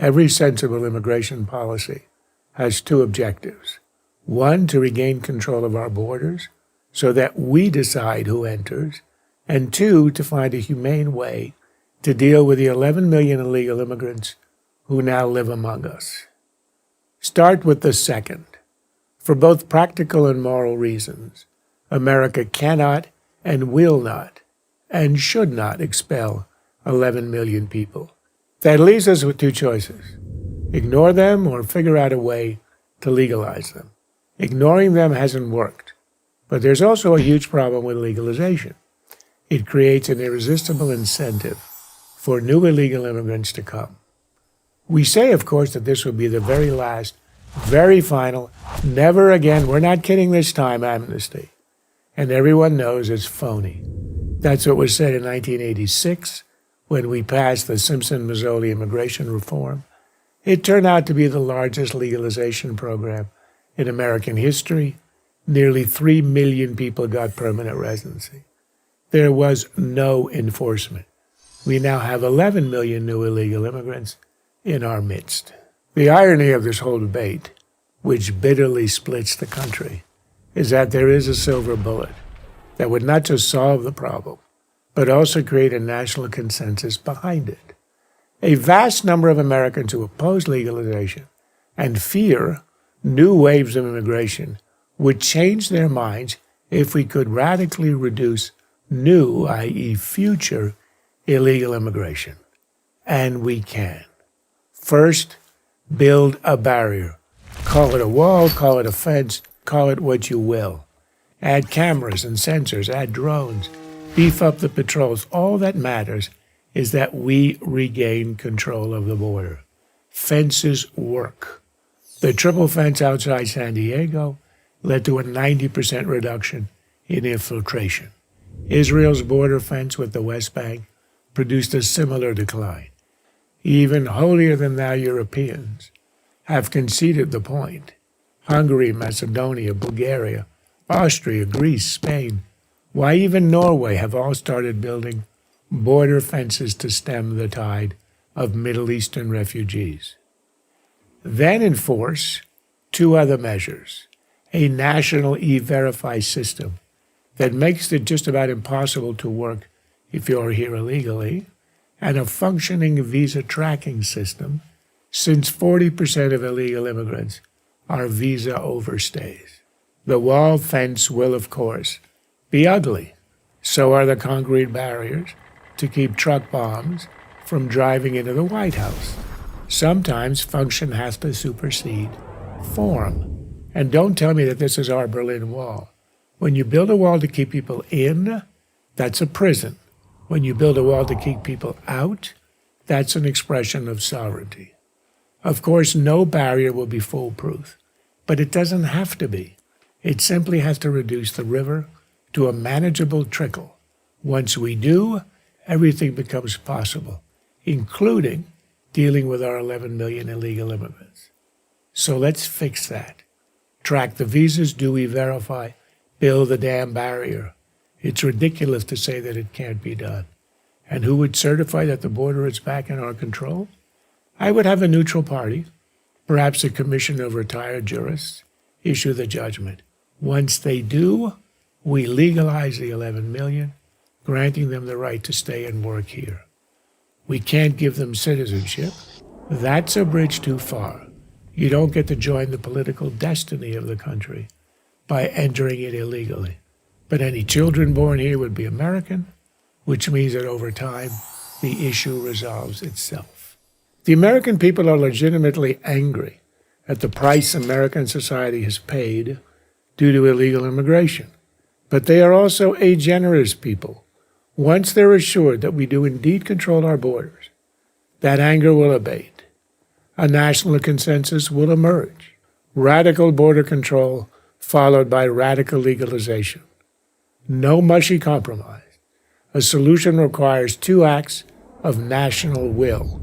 Every sensible immigration policy has two objectives. One, to regain control of our borders so that we decide who enters, and two, to find a humane way to deal with the 11 million illegal immigrants who now live among us. Start with the second. For both practical and moral reasons, America cannot and will not and should not expel 11 million people. That leaves us with two choices. Ignore them or figure out a way to legalize them. Ignoring them hasn't worked. But there's also a huge problem with legalization. It creates an irresistible incentive for new illegal immigrants to come. We say, of course, that this will be the very last, very final, never again, we're not kidding this time, amnesty. And everyone knows it's phony. That's what was said in 1986 when we passed the Simpson-Mazzoli immigration reform. It turned out to be the largest legalization program in American history. Nearly 3 million people got permanent residency. There was no enforcement. We now have 11 million new illegal immigrants in our midst. The irony of this whole debate, which bitterly splits the country, is that there is a silver bullet that would not just solve the problem, but also create a national consensus behind it. A vast number of Americans who oppose legalization and fear new waves of immigration would change their minds if we could radically reduce new, i.e. future, illegal immigration. And we can. First, build a barrier. Call it a wall, call it a fence, call it what you will. Add cameras and sensors, add drones, beef up the patrols. All that matters is that we regain control of the border. Fences work. The triple fence outside San Diego led to a 90% reduction in infiltration. Israel's border fence with the West Bank produced a similar decline. Even holier-than-thou Europeans have conceded the point. Hungary, Macedonia, Bulgaria, Austria, Greece, Spain, why even Norway have all started building border fences to stem the tide of Middle Eastern refugees. Then enforce two other measures: a national e-verify system that makes it just about impossible to work if you're here illegally, and a functioning visa tracking system, since 40% of illegal immigrants are visa overstays. The wall fence will, of course, be ugly. So are the concrete barriers to keep truck bombs from driving into the White House. Sometimes function has to supersede form. And don't tell me that this is our Berlin Wall. When you build a wall to keep people in, that's a prison. When you build a wall to keep people out, that's an expression of sovereignty. Of course, no barrier will be foolproof, but it doesn't have to be. It simply has to reduce the river to a manageable trickle. Once we do, everything becomes possible, including dealing with our 11 million illegal immigrants. So let's fix that. Track the visas, do we verify, build the damn barrier. It's ridiculous to say that it can't be done. And who would certify that the border is back in our control? I would have a neutral party, perhaps a commission of retired jurists, issue the judgment. Once they do, we legalize the 11 million, granting them the right to stay and work here. We can't give them citizenship. That's a bridge too far. You don't get to join the political destiny of the country by entering it illegally. But any children born here would be American, which means that over time, the issue resolves itself. The American people are legitimately angry at the price American society has paid due to illegal immigration. But they are also a generous people. Once they're assured that we do indeed control our borders, that anger will abate. A national consensus will emerge. Radical border control followed by radical legalization. No mushy compromise. A solution requires two acts of national will: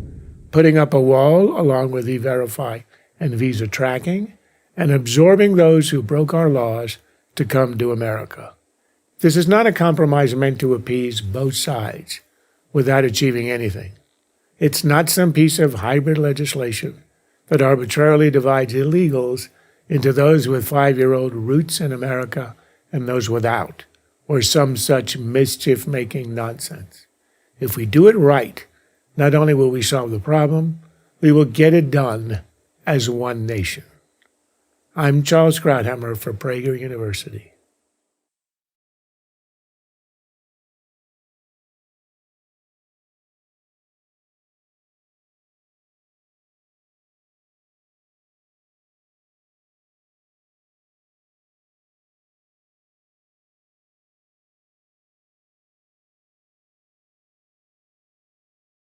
putting up a wall along with E-Verify and visa tracking, and absorbing those who broke our laws to come to America. This is not a compromise meant to appease both sides without achieving anything. It's not some piece of hybrid legislation that arbitrarily divides illegals into those with 5-year-old roots in America and those without, or some such mischief-making nonsense. If we do it right, not only will we solve the problem, we will get it done as one nation. I'm Charles Krauthammer for Prager University.